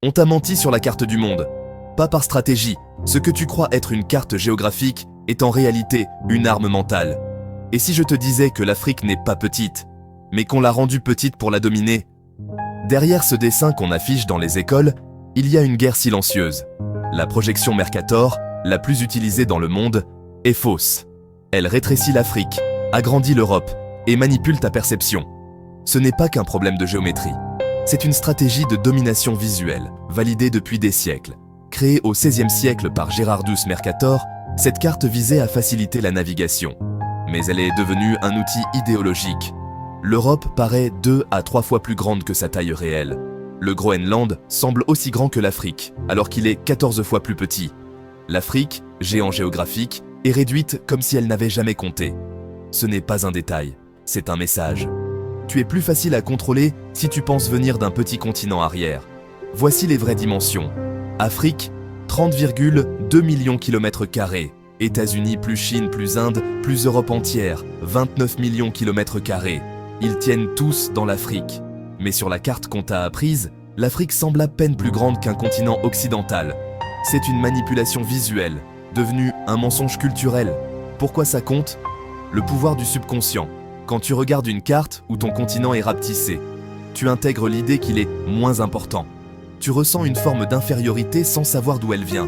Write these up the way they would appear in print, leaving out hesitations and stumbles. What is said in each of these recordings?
On t'a menti sur la carte du monde. Pas par stratégie, ce que tu crois être une carte géographique est en réalité une arme mentale. Et si je te disais que l'Afrique n'est pas petite, mais qu'on l'a rendue petite pour la dominer? Derrière ce dessin qu'on affiche dans les écoles, il y a une guerre silencieuse. La projection Mercator, la plus utilisée dans le monde, est fausse. Elle rétrécit l'Afrique, agrandit l'Europe et manipule ta perception. Ce n'est pas qu'un problème de géométrie. C'est une stratégie de domination visuelle, validée depuis des siècles. Créée au XVIe siècle par Gerardus Mercator, cette carte visait à faciliter la navigation. Mais elle est devenue un outil idéologique. L'Europe paraît 2 à 3 fois plus grande que sa taille réelle. Le Groenland semble aussi grand que l'Afrique, alors qu'il est 14 fois plus petit. L'Afrique, géant géographique, est réduite comme si elle n'avait jamais compté. Ce n'est pas un détail, c'est un message. Tu es plus facile à contrôler si tu penses venir d'un petit continent arrière. Voici les vraies dimensions. Afrique, 30,2 millions km². États-Unis plus Chine plus Inde plus Europe entière, 29 millions km². Ils tiennent tous dans l'Afrique. Mais sur la carte qu'on t'a apprise, l'Afrique semble à peine plus grande qu'un continent occidental. C'est une manipulation visuelle, devenue un mensonge culturel. Pourquoi ça compte? Le pouvoir du subconscient. Quand tu regardes une carte où ton continent est rapetissé, tu intègres l'idée qu'il est moins important. Tu ressens une forme d'infériorité sans savoir d'où elle vient.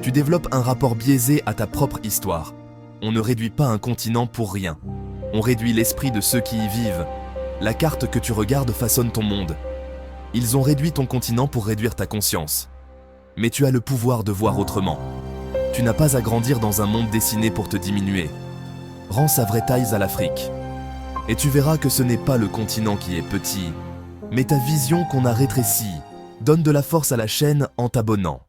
Tu développes un rapport biaisé à ta propre histoire. On ne réduit pas un continent pour rien. On réduit l'esprit de ceux qui y vivent. La carte que tu regardes façonne ton monde. Ils ont réduit ton continent pour réduire ta conscience. Mais tu as le pouvoir de voir autrement. Tu n'as pas à grandir dans un monde dessiné pour te diminuer. Rends sa vraie taille à l'Afrique. Et tu verras que ce n'est pas le continent qui est petit, mais ta vision qu'on a rétrécie. Donne de la force à la chaîne en t'abonnant.